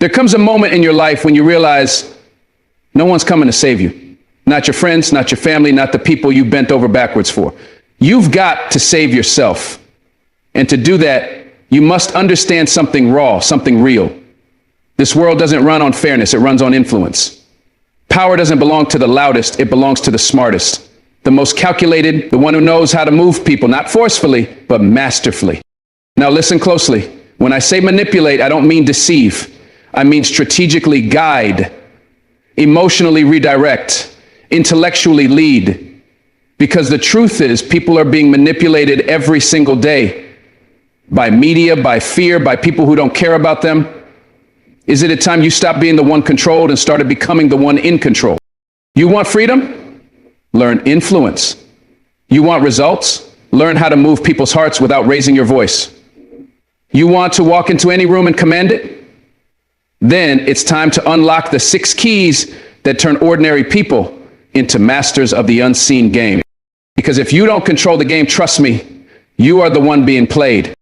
There comes a moment in your life when you realize no one's coming to save you. Not your friends, not your family, not the people you bent over backwards for. You've got to save yourself. And to do that, you must understand something raw, something real. This world doesn't run on fairness, it runs on influence. Power doesn't belong to the loudest, it belongs to the smartest. The most calculated, the one who knows how to move people, not forcefully, but masterfully. Now listen closely. When I say manipulate, I don't mean deceive. I mean strategically guide, emotionally redirect, intellectually lead. Because the truth is, people are being manipulated every single day by media, by fear, by people who don't care about them. Is it a time you stop being the one controlled and started becoming the one in control? You want freedom? Learn influence. You want results? Learn how to move people's hearts without raising your voice. You want to walk into any room and command it? Then it's time to unlock the 6 keys that turn ordinary people into masters of the unseen game. Because if you don't control the game, trust me, you are the one being played.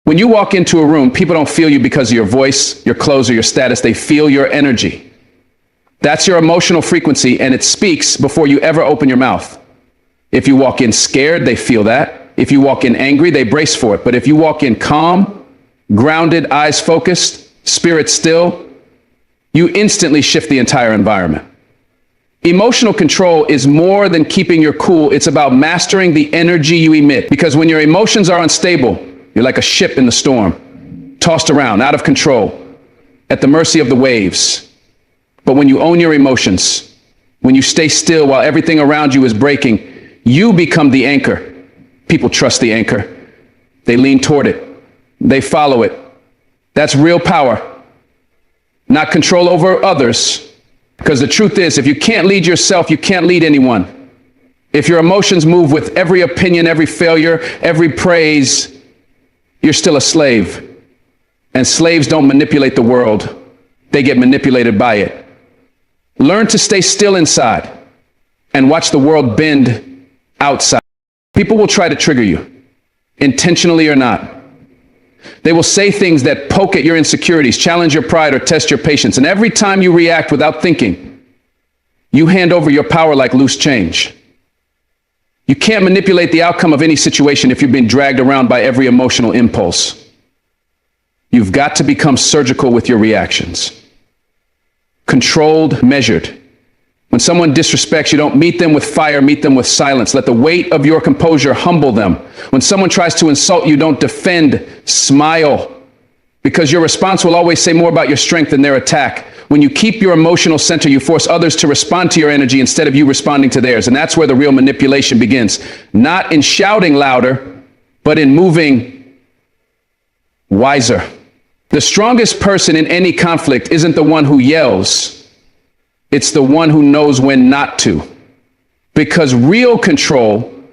When you walk into a room, people don't feel you because of your voice, your clothes, or your status. They feel your energy. That's your emotional frequency, and it speaks before you ever open your mouth. If you walk in scared, they feel that. If you walk in angry, they brace for it. But if you walk in calm, grounded, eyes focused, spirit still, you instantly shift the entire environment. Emotional control is more than keeping your cool. It's about mastering the energy you emit. Because when your emotions are unstable, you're like a ship in the storm, tossed around, out of control, at the mercy of the waves. But when you own your emotions, when you stay still while everything around you is breaking, you become the anchor. People trust the anchor. They lean toward it. They follow it. That's real power. Not control over others. Because the truth is, if you can't lead yourself, you can't lead anyone. If your emotions move with every opinion, every failure, every praise, you're still a slave. And slaves don't manipulate the world. They get manipulated by it. Learn to stay still inside and watch the world bend outside. People will try to trigger you, intentionally or not. They will say things that poke at your insecurities, challenge your pride, or test your patience. And every time you react without thinking, you hand over your power like loose change. You can't manipulate the outcome of any situation if you've been dragged around by every emotional impulse. You've got to become surgical with your reactions. Controlled, measured. When someone disrespects you, don't meet them with fire, meet them with silence. Let the weight of your composure humble them. When someone tries to insult you, don't defend, smile. Because your response will always say more about your strength than their attack. When you keep your emotional center, you force others to respond to your energy instead of you responding to theirs. And that's where the real manipulation begins. Not in shouting louder, but in moving wiser. The strongest person in any conflict isn't the one who yells. It's the one who knows when not to. Because real control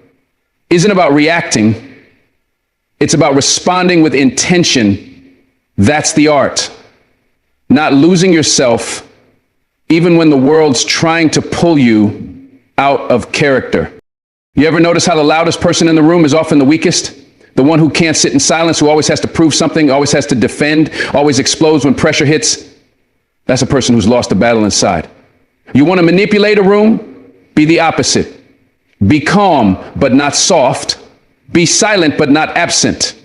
isn't about reacting. It's about responding with intention. That's the art. Not losing yourself, even when the world's trying to pull you out of character. You ever notice how the loudest person in the room is often the weakest? The one who can't sit in silence, who always has to prove something, always has to defend, always explodes when pressure hits. That's a person who's lost the battle inside. You want to manipulate a room? Be the opposite. Be calm, but not soft. Be silent, but not absent.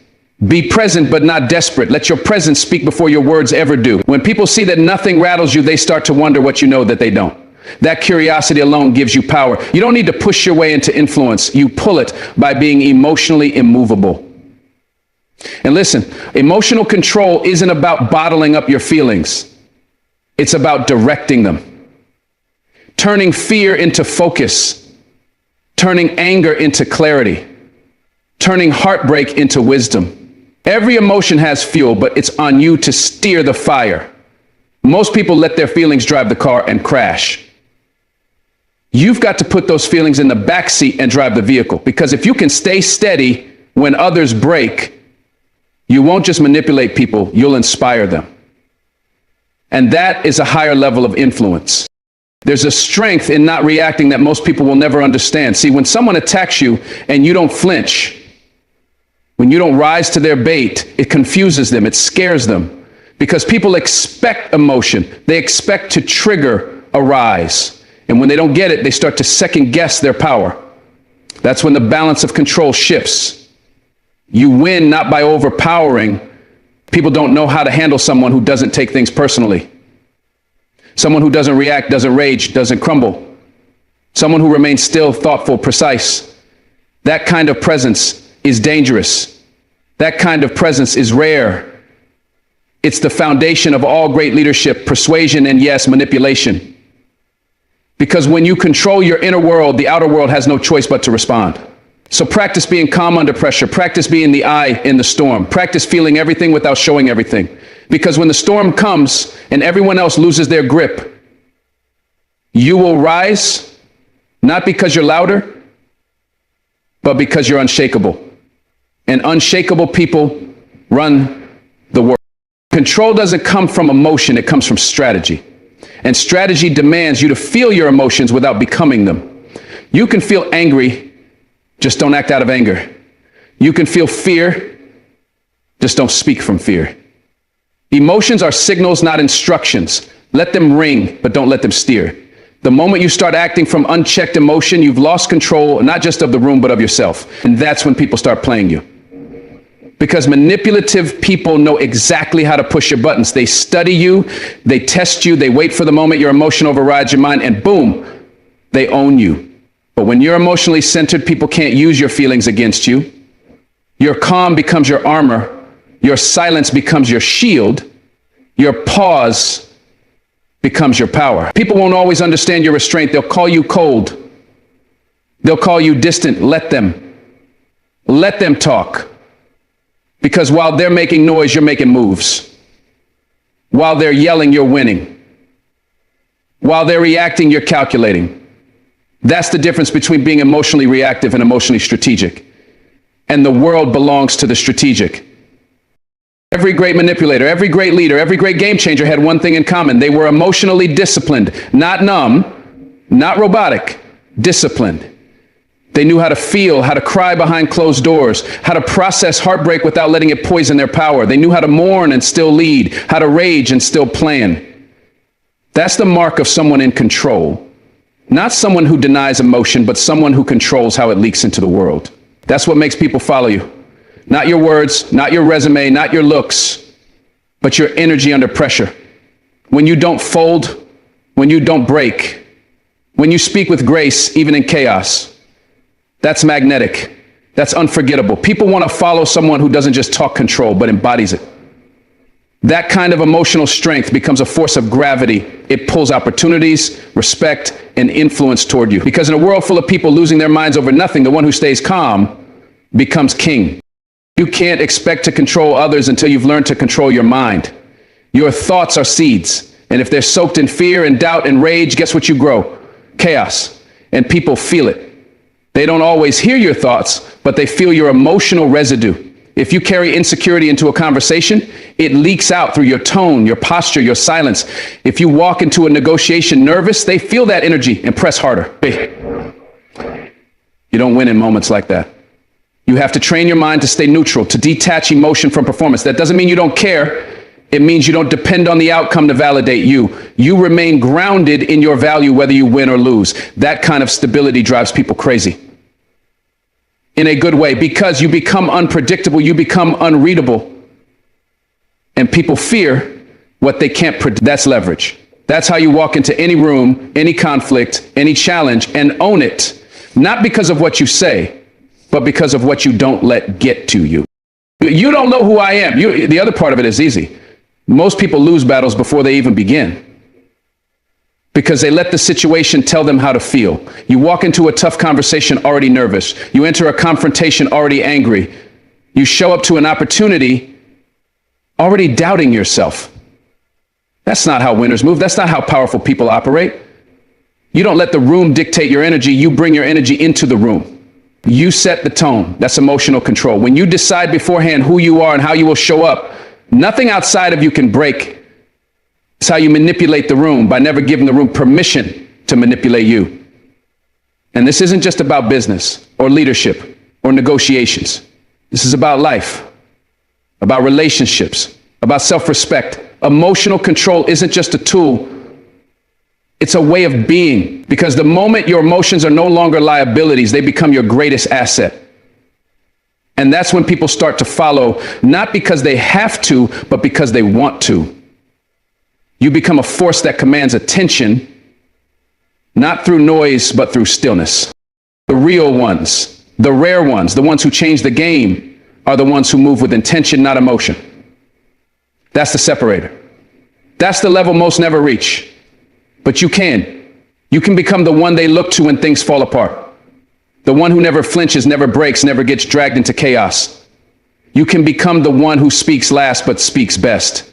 Be present, but not desperate. Let your presence speak before your words ever do. When people see that nothing rattles you, they start to wonder what you know that they don't. That curiosity alone gives you power. You don't need to push your way into influence. You pull it by being emotionally immovable. And listen, emotional control isn't about bottling up your feelings. It's about directing them. Turning fear into focus. Turning anger into clarity. Turning heartbreak into wisdom. Every emotion has fuel, but it's on you to steer the fire. Most people let their feelings drive the car and crash. You've got to put those feelings in the back seat and drive the vehicle. Because if you can stay steady when others break, you won't just manipulate people, you'll inspire them. And that is a higher level of influence. There's a strength in not reacting that most people will never understand. See, when someone attacks you and you don't flinch, when you don't rise to their bait, it confuses them, it scares them. because people expect emotion. They expect to trigger a rise. And when they don't get it, they start to second guess their power. That's when the balance of control shifts. You win not by overpowering. People don't know how to handle someone who doesn't take things personally. Someone who doesn't react, doesn't rage, doesn't crumble. Someone who remains still, thoughtful, precise. That kind of presence is dangerous. That kind of presence is rare. It's the foundation of all great leadership, persuasion, and yes, manipulation. Because when you control your inner world, the outer world has no choice but to respond. So practice being calm under pressure. Practice being the eye in the storm. Practice feeling everything without showing everything. Because when the storm comes and everyone else loses their grip, you will rise, not because you're louder, but because you're unshakable. And unshakable people run the world. Control doesn't come from emotion, it comes from strategy. And strategy demands you to feel your emotions without becoming them. You can feel angry, just don't act out of anger. You can feel fear, just don't speak from fear. Emotions are signals, not instructions. Let them ring, but don't let them steer. The moment you start acting from unchecked emotion, you've lost control, not just of the room, but of yourself. And that's when people start playing you. Because manipulative people know exactly how to push your buttons. They study you, they test you, they wait for the moment your emotion overrides your mind, and boom, they own you. But when you're emotionally centered, people can't use your feelings against you. Your calm becomes your armor. Your silence becomes your shield. Your pause becomes your power. People won't always understand your restraint. They'll call you cold. They'll call you distant. Let them. Let them talk. Because while they're making noise, you're making moves. While they're yelling, you're winning. While they're reacting, you're calculating. That's the difference between being emotionally reactive and emotionally strategic. And the world belongs to the strategic. Every great manipulator, every great leader, every great game changer had one thing in common. They were emotionally disciplined, not numb, not robotic, disciplined. They knew how to feel, how to cry behind closed doors, how to process heartbreak without letting it poison their power. They knew how to mourn and still lead, how to rage and still plan. That's the mark of someone in control. Not someone who denies emotion, but someone who controls how it leaks into the world. That's what makes people follow you. Not your words, not your resume, not your looks, but your energy under pressure. When you don't fold, when you don't break, when you speak with grace, even in chaos. That's magnetic. That's unforgettable. People want to follow someone who doesn't just talk control, but embodies it. That kind of emotional strength becomes a force of gravity. It pulls opportunities, respect, and influence toward you. Because in a world full of people losing their minds over nothing, the one who stays calm becomes king. You can't expect to control others until you've learned to control your mind. Your thoughts are seeds. And if they're soaked in fear and doubt and rage, guess what you grow? Chaos. And people feel it. They don't always hear your thoughts, but they feel your emotional residue. If you carry insecurity into a conversation, it leaks out through your tone, your posture, your silence. If you walk into a negotiation nervous, they feel that energy and press harder. You don't win in moments like that. You have to train your mind to stay neutral, to detach emotion from performance. That doesn't mean you don't care. It means you don't depend on the outcome to validate you. You remain grounded in your value, whether you win or lose. That kind of stability drives people crazy. In a good way, because you become unpredictable, you become unreadable. And people fear what they can't predict. That's leverage. That's how you walk into any room, any conflict, any challenge, and own it. Not because of what you say, but because of what you don't let get to you. You don't know who I am. The other part of it is easy. Most people lose battles before they even begin because they let the situation tell them how to feel. You walk into a tough conversation already nervous. You enter a confrontation already angry. You show up to an opportunity already doubting yourself. That's not how winners move. That's not how powerful people operate. You don't let the room dictate your energy. You bring your energy into the room. You set the tone. That's emotional control. When you decide beforehand who you are and how you will show up, nothing outside of you can break. It's how you manipulate the room by never giving the room permission to manipulate you. And this isn't just about business or leadership or negotiations. This is about life, about relationships, about self-respect, Emotional control isn't just a tool, it's a way of being, because the moment your emotions are no longer liabilities, they become your greatest asset. And that's when people start to follow, not because they have to, but because they want to. You become a force that commands attention, not through noise, but through stillness. The real ones, the rare ones, the ones who change the game, are the ones who move with intention, not emotion. That's the separator. That's the level most never reach. But you can. You can become the one they look to when things fall apart. The one who never flinches, never breaks, never gets dragged into chaos. You can become the one who speaks last but speaks best.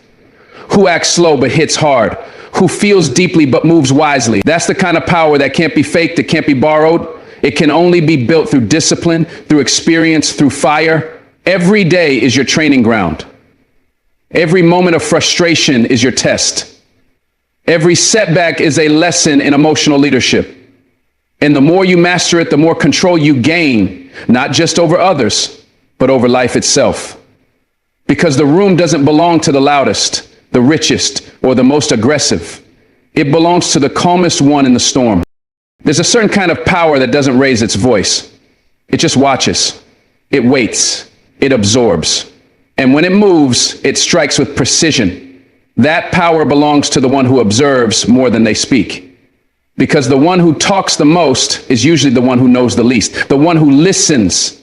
Who acts slow but hits hard. Who feels deeply but moves wisely. That's the kind of power that can't be faked, it can't be borrowed. It can only be built through discipline, through experience, through fire. Every day is your training ground. Every moment of frustration is your test. Every setback is a lesson in emotional leadership. And the more you master it, the more control you gain, not just over others, but over life itself. Because the room doesn't belong to the loudest, the richest, or the most aggressive. It belongs to the calmest one in the storm. There's a certain kind of power that doesn't raise its voice. It just watches. It waits. It absorbs. And when it moves, it strikes with precision. That power belongs to the one who observes more than they speak. Because the one who talks the most is usually the one who knows the least. The one who listens,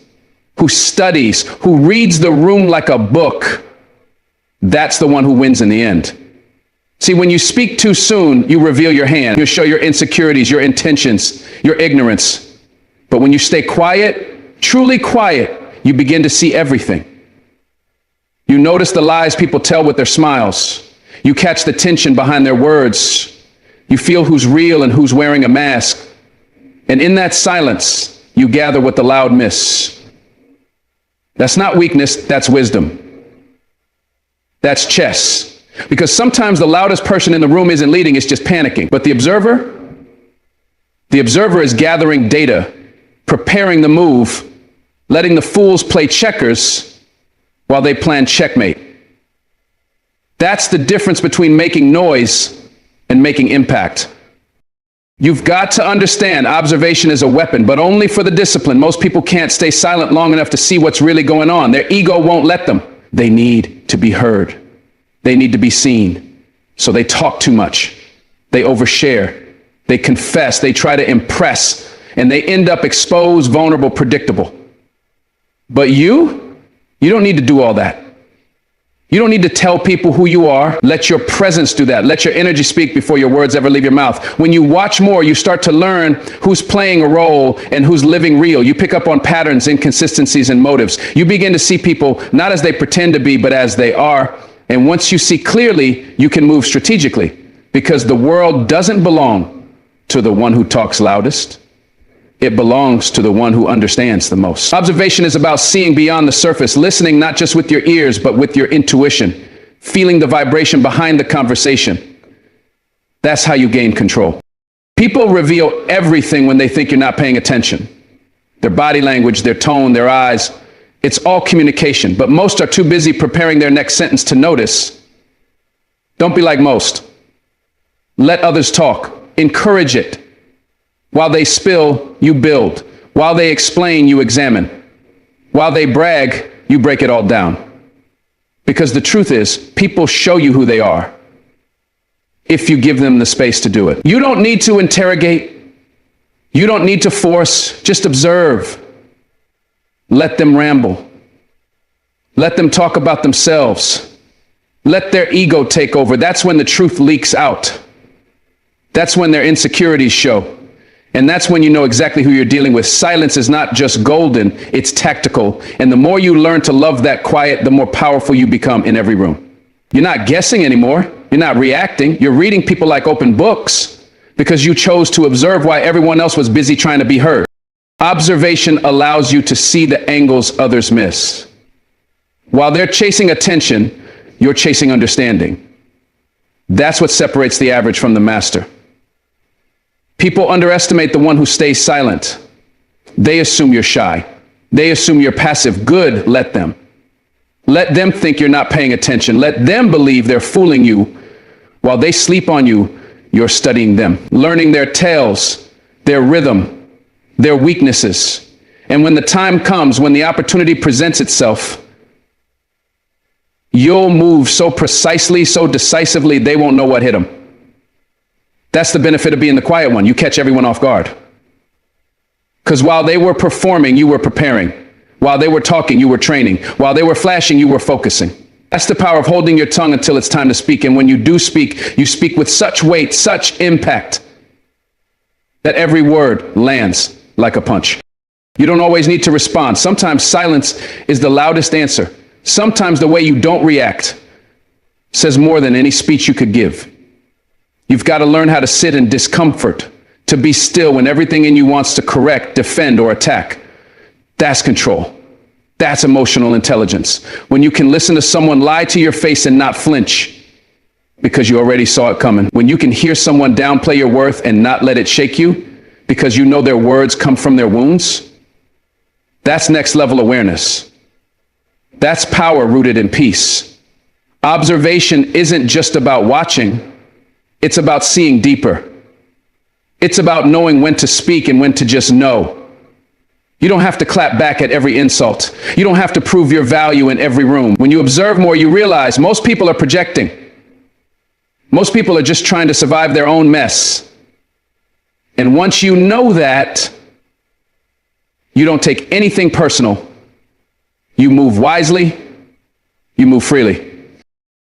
who studies, who reads the room like a book. That's the one who wins in the end. See, when you speak too soon, you reveal your hand. You show your insecurities, your intentions, your ignorance. But when you stay quiet, truly quiet, you begin to see everything. You notice the lies people tell with their smiles. You catch the tension behind their words. You feel who's real and who's wearing a mask. And in that silence, you gather what the loud miss. That's not weakness, that's wisdom. That's chess. Because sometimes the loudest person in the room isn't leading, it's just panicking. But the observer is gathering data, preparing the move, letting the fools play checkers while they plan checkmate. That's the difference between making noise and making impact. You've got to understand observation is a weapon, but only for the discipline. Most people can't stay silent long enough to see what's really going on. Their ego won't let them. They need to be heard. They need to be seen. So they talk too much. They overshare. They confess. They try to impress. And they end up exposed, vulnerable, predictable. But you don't need to do all that. You don't need to tell people who you are. Let your presence do that. Let your energy speak before your words ever leave your mouth. When you watch more, you start to learn who's playing a role and who's living real. You pick up on patterns, inconsistencies, and motives. You begin to see people not as they pretend to be, but as they are. And once you see clearly, you can move strategically, because the world doesn't belong to the one who talks loudest. It belongs to the one who understands the most. Observation is about seeing beyond the surface, listening not just with your ears, but with your intuition, feeling the vibration behind the conversation. That's how you gain control. People reveal everything when they think you're not paying attention. Their body language, their tone, their eyes, it's all communication, but most are too busy preparing their next sentence to notice. Don't be like most. Let others talk. Encourage it. While they spill, you build. While they explain, you examine. While they brag, you break it all down. Because the truth is, people show you who they are if you give them the space to do it. You don't need to interrogate. You don't need to force. Just observe. Let them ramble. Let them talk about themselves. Let their ego take over. That's when the truth leaks out. That's when their insecurities show. And that's when you know exactly who you're dealing with. Silence is not just golden, it's tactical. And the more you learn to love that quiet, the more powerful you become in every room. You're not guessing anymore. You're not reacting. You're reading people like open books because you chose to observe while everyone else was busy trying to be heard. Observation allows you to see the angles others miss. While they're chasing attention, you're chasing understanding. That's what separates the average from the master. People underestimate the one who stays silent. They assume you're shy. They assume you're passive. Good, let them. Let them think you're not paying attention. Let them believe they're fooling you. While they sleep on you, you're studying them, learning their tales, their rhythm, their weaknesses. And when the time comes, when the opportunity presents itself, you'll move so precisely, so decisively, they won't know what hit them. That's the benefit of being the quiet one. You catch everyone off guard. Because while they were performing, you were preparing. While they were talking, you were training. While they were flashing, you were focusing. That's the power of holding your tongue until it's time to speak. And when you do speak, you speak with such weight, such impact, that every word lands like a punch. You don't always need to respond. Sometimes silence is the loudest answer. Sometimes the way you don't react says more than any speech you could give. You've got to learn how to sit in discomfort, to be still when everything in you wants to correct, defend, or attack. That's control. That's emotional intelligence. When you can listen to someone lie to your face and not flinch because you already saw it coming. When you can hear someone downplay your worth and not let it shake you because you know their words come from their wounds. That's next level awareness. That's power rooted in peace. Observation isn't just about watching. It's about seeing deeper. It's about knowing when to speak and when to just know. You don't have to clap back at every insult. You don't have to prove your value in every room. When you observe more, you realize most people are projecting. Most people are just trying to survive their own mess. And once you know that, you don't take anything personal. You move wisely. You move freely.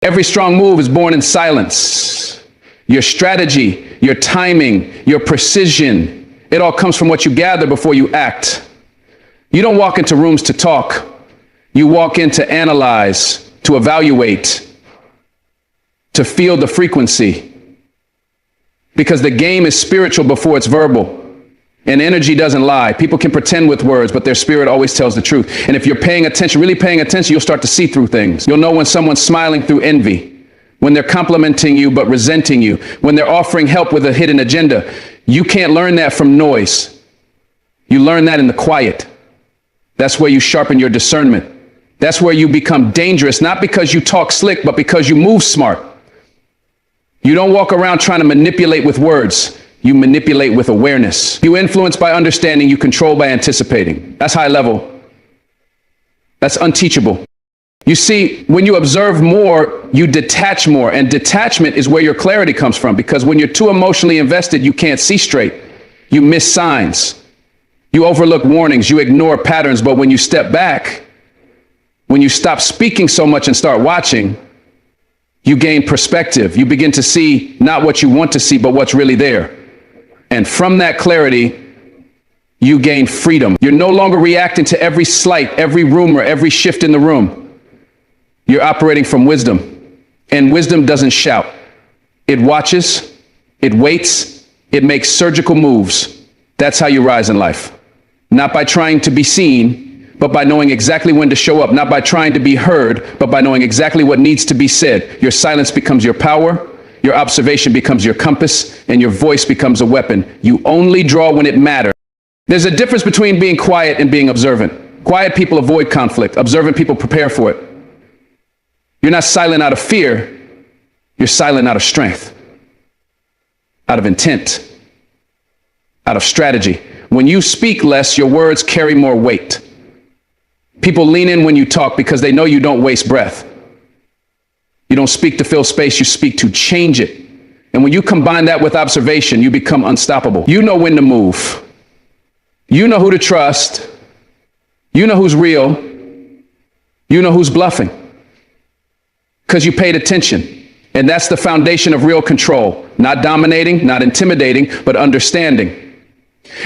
Every strong move is born in silence. Your strategy, your timing, your precision, it all comes from what you gather before you act. You don't walk into rooms to talk. You walk in to analyze, to evaluate, to feel the frequency. Because the game is spiritual before it's verbal. And energy doesn't lie. People can pretend with words, but their spirit always tells the truth. And if you're paying attention, really paying attention, you'll start to see through things. You'll know when someone's smiling through envy, when they're complimenting you but resenting you, when they're offering help with a hidden agenda. You can't learn that from noise. You learn that in the quiet. That's where you sharpen your discernment. That's where you become dangerous, not because you talk slick, but because you move smart. You don't walk around trying to manipulate with words. You manipulate with awareness. You influence by understanding. You control by anticipating. That's high level. That's unteachable. You see, when you observe more, you detach more. And detachment is where your clarity comes from. Because when you're too emotionally invested, you can't see straight. You miss signs. You overlook warnings. You ignore patterns. But when you step back, when you stop speaking so much and start watching, you gain perspective. You begin to see not what you want to see, but what's really there. And from that clarity, you gain freedom. You're no longer reacting to every slight, every rumor, every shift in the room. You're operating from wisdom. And wisdom doesn't shout. It watches, it waits, it makes surgical moves. That's how you rise in life. Not by trying to be seen, but by knowing exactly when to show up. Not by trying to be heard, but by knowing exactly what needs to be said. Your silence becomes your power. Your observation becomes your compass, and your voice becomes a weapon. You only draw when it matters. There's a difference between being quiet and being observant. Quiet people avoid conflict. Observant people prepare for it. You're not silent out of fear. You're silent out of strength, out of intent, out of strategy. When you speak less, your words carry more weight. People lean in when you talk because they know you don't waste breath. You don't speak to fill space, you speak to change it. And when you combine that with observation, you become unstoppable. You know when to move. You know who to trust. You know who's real. You know who's bluffing. Because you paid attention. And that's the foundation of real control. Not dominating, not intimidating, but understanding.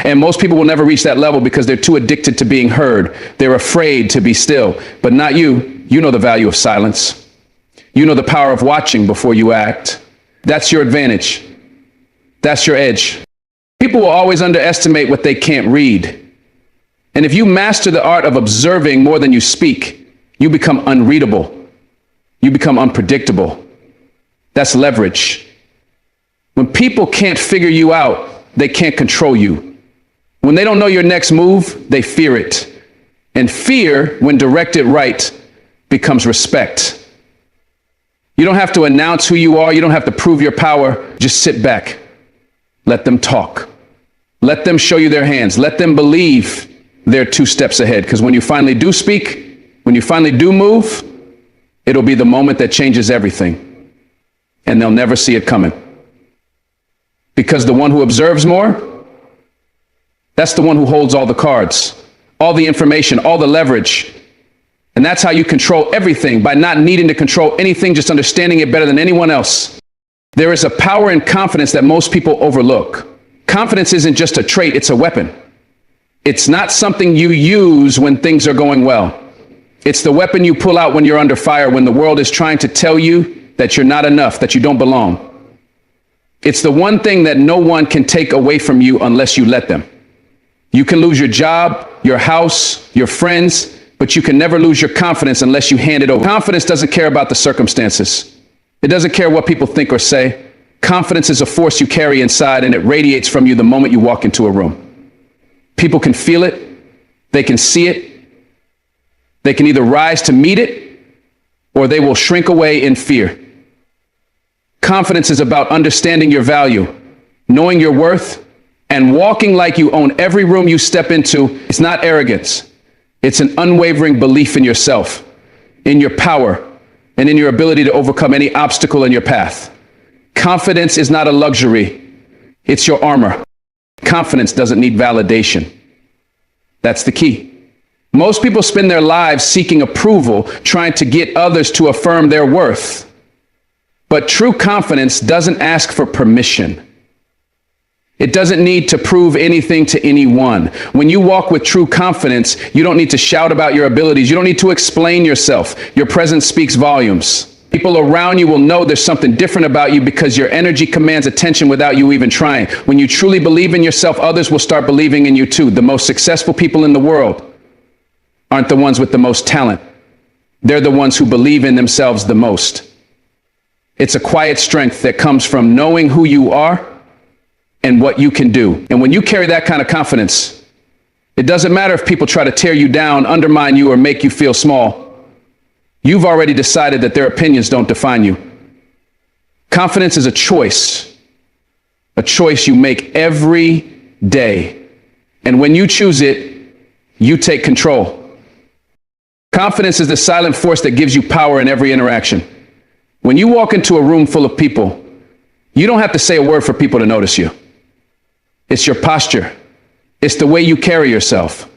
And most people will never reach that level because they're too addicted to being heard. They're afraid to be still. But not you. You know the value of silence. You know the power of watching before you act. That's your advantage. That's your edge. People will always underestimate what they can't read. And if you master the art of observing more than you speak, you become unreadable. You become unpredictable. That's leverage. When people can't figure you out, they can't control you. When they don't know your next move, they fear it. And fear, when directed right, becomes respect. You don't have to announce who you are. You don't have to prove your power. Just sit back. Let them talk. Let them show you their hands. Let them believe they're 2 steps ahead. Because when you finally do speak, when you finally do move, it'll be the moment that changes everything. And they'll never see it coming. Because the one who observes more, that's the one who holds all the cards, all the information, all the leverage. And that's how you control everything, by not needing to control anything, just understanding it better than anyone else. There is a power in confidence that most people overlook. Confidence isn't just a trait, it's a weapon. It's not something you use when things are going well. It's the weapon you pull out when you're under fire, when the world is trying to tell you that you're not enough, that you don't belong. It's the one thing that no one can take away from you unless you let them. You can lose your job, your house, your friends, but you can never lose your confidence unless you hand it over. Confidence doesn't care about the circumstances. It doesn't care what people think or say. Confidence is a force you carry inside, and it radiates from you the moment you walk into a room. People can feel it. They can see it. They can either rise to meet it, or they will shrink away in fear. Confidence is about understanding your value, knowing your worth, and walking like you own every room you step into. It's not arrogance. It's an unwavering belief in yourself, in your power, and in your ability to overcome any obstacle in your path. Confidence is not a luxury. It's your armor. Confidence doesn't need validation. That's the key. Most people spend their lives seeking approval, trying to get others to affirm their worth. But true confidence doesn't ask for permission. It doesn't need to prove anything to anyone. When you walk with true confidence, you don't need to shout about your abilities. You don't need to explain yourself. Your presence speaks volumes. People around you will know there's something different about you because your energy commands attention without you even trying. When you truly believe in yourself, others will start believing in you too. The most successful people in the world aren't the ones with the most talent. They're the ones who believe in themselves the most. It's a quiet strength that comes from knowing who you are and what you can do. And when you carry that kind of confidence, it doesn't matter if people try to tear you down, undermine you, or make you feel small. You've already decided that their opinions don't define you. Confidence is a choice you make every day. And when you choose it, you take control. Confidence is the silent force that gives you power in every interaction. When you walk into a room full of people, you don't have to say a word for people to notice you. It's your posture. It's the way you carry yourself.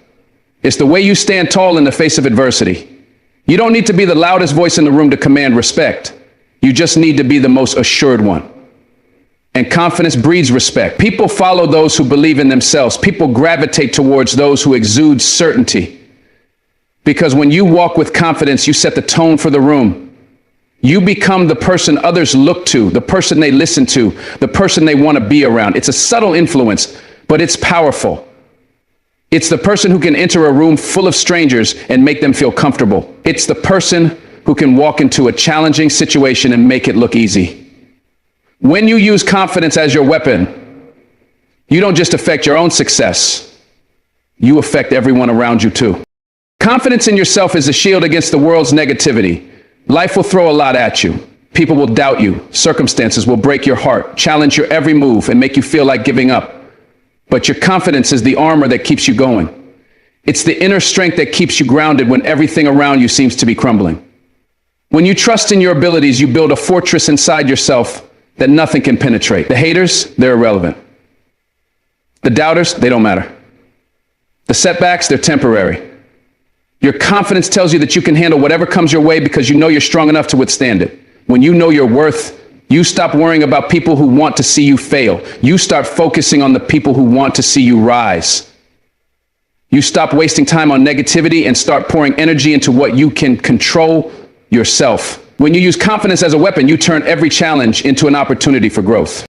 It's the way you stand tall in the face of adversity. You don't need to be the loudest voice in the room to command respect. You just need to be the most assured one. And confidence breeds respect. People follow those who believe in themselves. People gravitate towards those who exude certainty. Because when you walk with confidence, you set the tone for the room. You become the person others look to, the person they listen to, the person they want to be around. It's a subtle influence, but it's powerful. It's the person who can enter a room full of strangers and make them feel comfortable. It's the person who can walk into a challenging situation and make it look easy. When you use confidence as your weapon, you don't just affect your own success, you affect everyone around you too. Confidence in yourself is a shield against the world's negativity. Life will throw a lot at you. People will doubt you. Circumstances will break your heart, challenge your every move, and make you feel like giving up. But your confidence is the armor that keeps you going. It's the inner strength that keeps you grounded when everything around you seems to be crumbling. When you trust in your abilities, you build a fortress inside yourself that nothing can penetrate. The haters, they're irrelevant. The doubters, they don't matter. The setbacks, they're temporary. Your confidence tells you that you can handle whatever comes your way because you know you're strong enough to withstand it. When you know your worth, you stop worrying about people who want to see you fail. You start focusing on the people who want to see you rise. You stop wasting time on negativity and start pouring energy into what you can control yourself. When you use confidence as a weapon, you turn every challenge into an opportunity for growth.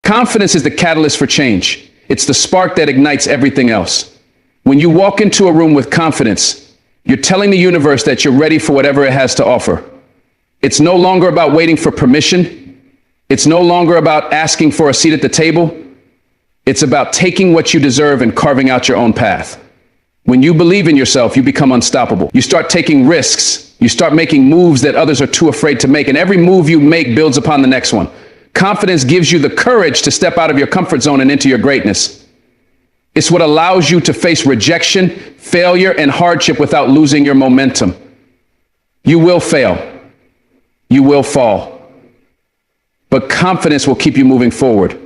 Confidence is the catalyst for change. It's the spark that ignites everything else. When you walk into a room with confidence, you're telling the universe that you're ready for whatever it has to offer. It's no longer about waiting for permission. It's no longer about asking for a seat at the table. It's about taking what you deserve and carving out your own path. When you believe in yourself, you become unstoppable. You start taking risks You start making moves that others are too afraid to make, and every move you make builds upon the next one. Confidence gives you the courage to step out of your comfort zone and into your greatness. It's what allows you to face rejection, failure, and hardship without losing your momentum. You will fail. You will fall. But confidence will keep you moving forward.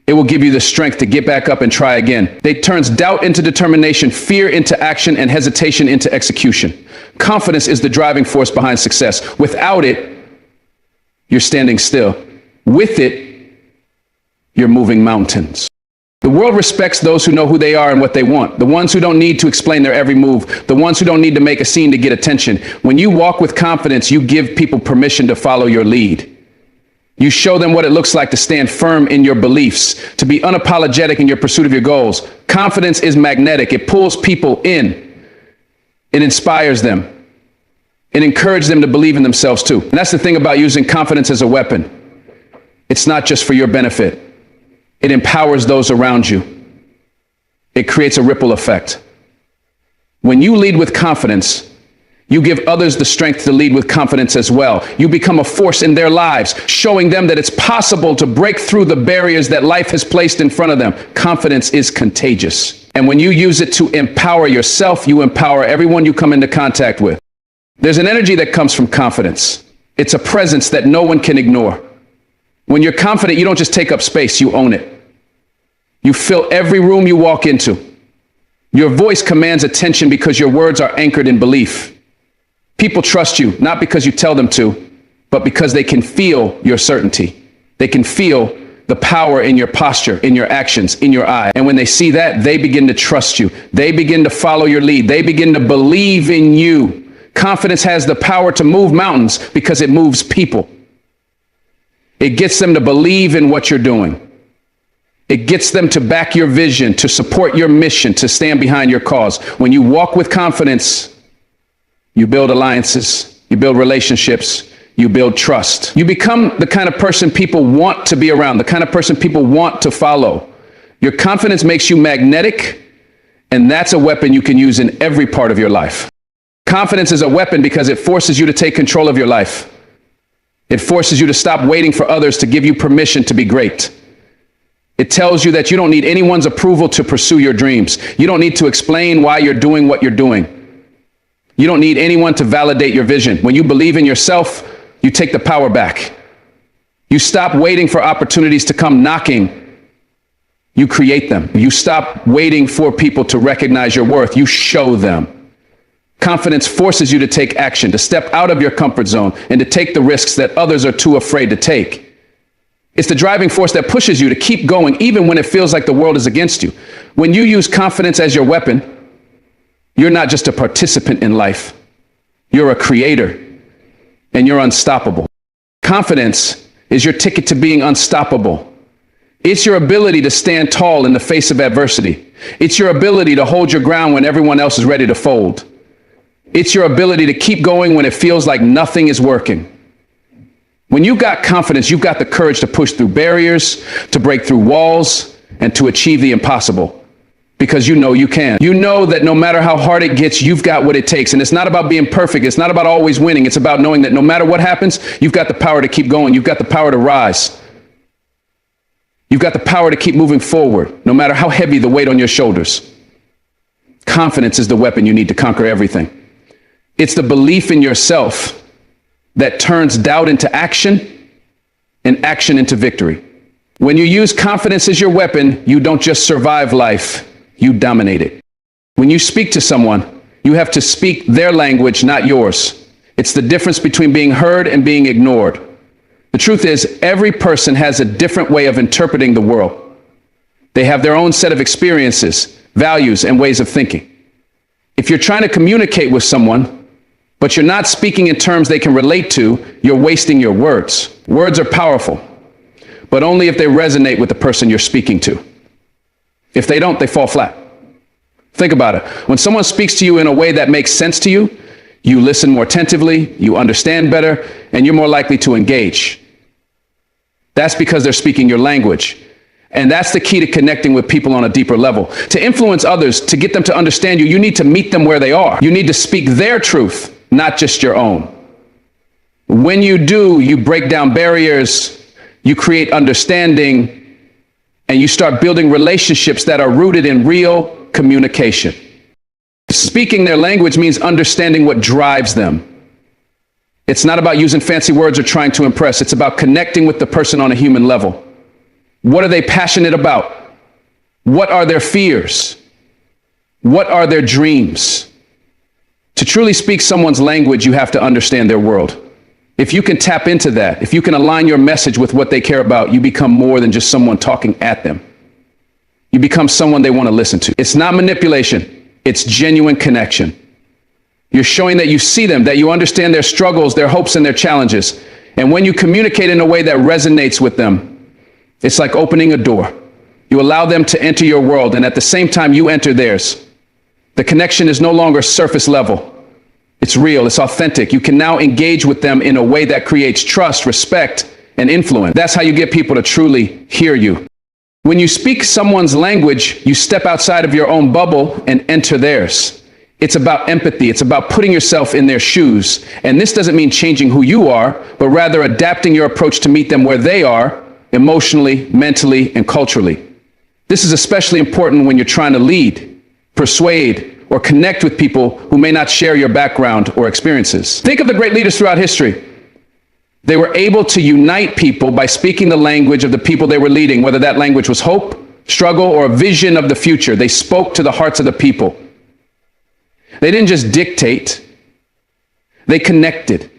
It will give you the strength to get back up and try again. It turns doubt into determination, fear into action, and hesitation into execution. Confidence is the driving force behind success. Without it, you're standing still. With it, you're moving mountains. The world respects those who know who they are and what they want. The ones who don't need to explain their every move. The ones who don't need to make a scene to get attention. When you walk with confidence, you give people permission to follow your lead. You show them what it looks like to stand firm in your beliefs, to be unapologetic in your pursuit of your goals. Confidence is magnetic. It pulls people in. It inspires them. It encourages them to believe in themselves too. And that's the thing about using confidence as a weapon. It's not just for your benefit. It empowers those around you. It creates a ripple effect. When you lead with confidence, you give others the strength to lead with confidence as well. You become a force in their lives, showing them that it's possible to break through the barriers that life has placed in front of them. Confidence is contagious. And when you use it to empower yourself, you empower everyone you come into contact with. There's an energy that comes from confidence. It's a presence that no one can ignore. When you're confident, you don't just take up space, you own it. You fill every room you walk into. Your voice commands attention because your words are anchored in belief. People trust you, not because you tell them to, but because they can feel your certainty. They can feel the power in your posture, in your actions, in your eye. And when they see that, they begin to trust you. They begin to follow your lead. They begin to believe in you. Confidence has the power to move mountains because it moves people. It gets them to believe in what you're doing. It gets them to back your vision, to support your mission, to stand behind your cause. When you walk with confidence, you build alliances, you build relationships, you build trust. You become the kind of person people want to be around, the kind of person people want to follow. Your confidence makes you magnetic, and that's a weapon you can use in every part of your life. Confidence is a weapon because it forces you to take control of your life. It forces you to stop waiting for others to give you permission to be great. It tells you that you don't need anyone's approval to pursue your dreams. You don't need to explain why you're doing what you're doing. You don't need anyone to validate your vision. When you believe in yourself, you take the power back. You stop waiting for opportunities to come knocking. You create them. You stop waiting for people to recognize your worth. You show them. Confidence forces you to take action, to step out of your comfort zone, and to take the risks that others are too afraid to take. It's the driving force that pushes you to keep going, even when it feels like the world is against you. When you use confidence as your weapon, you're not just a participant in life. You're a creator, and you're unstoppable. Confidence is your ticket to being unstoppable. It's your ability to stand tall in the face of adversity. It's your ability to hold your ground when everyone else is ready to fold. It's your ability to keep going when it feels like nothing is working. When you've got confidence, you've got the courage to push through barriers, to break through walls, and to achieve the impossible. Because you know you can. You know that no matter how hard it gets, you've got what it takes. And it's not about being perfect. It's not about always winning. It's about knowing that no matter what happens, you've got the power to keep going. You've got the power to rise. You've got the power to keep moving forward, no matter how heavy the weight on your shoulders. Confidence is the weapon you need to conquer everything. It's the belief in yourself that turns doubt into action and action into victory. When you use confidence as your weapon, you don't just survive life, you dominate it. When you speak to someone, you have to speak their language, not yours. It's the difference between being heard and being ignored. The truth is, every person has a different way of interpreting the world. They have their own set of experiences, values, and ways of thinking. If you're trying to communicate with someone, but you're not speaking in terms they can relate to, you're wasting your words. Words are powerful, but only if they resonate with the person you're speaking to. If they don't, they fall flat. Think about it. When someone speaks to you in a way that makes sense to you, you listen more attentively, you understand better, and you're more likely to engage. That's because they're speaking your language. And that's the key to connecting with people on a deeper level. To influence others, to get them to understand you, you need to meet them where they are. You need to speak their truth not just your own. When you do, you break down barriers, you create understanding, and you start building relationships that are rooted in real communication. Speaking their language means understanding what drives them. It's not about using fancy words or trying to impress. It's about connecting with the person on a human level. What are they passionate about? What are their fears? What are their dreams? To truly speak someone's language, you have to understand their world. If you can tap into that, if you can align your message with what they care about, you become more than just someone talking at them. You become someone they want to listen to. It's not manipulation. It's genuine connection. You're showing that you see them, that you understand their struggles, their hopes, and their challenges. And when you communicate in a way that resonates with them, it's like opening a door. You allow them to enter your world, and at the same time you enter theirs. The connection is no longer surface level. It's real, it's authentic. You can now engage with them in a way that creates trust, respect, and influence. That's how you get people to truly hear you. When you speak someone's language, you step outside of your own bubble and enter theirs. It's about empathy. It's about putting yourself in their shoes. And this doesn't mean changing who you are, but rather adapting your approach to meet them where they are, emotionally, mentally, and culturally. This is especially important when you're trying to lead, persuade, or connect with people who may not share your background or experiences. Think of the great leaders throughout history. They were able to unite people by speaking the language of the people they were leading, whether that language was hope, struggle, or a vision of the future. They spoke to the hearts of the people. They didn't just dictate, they connected.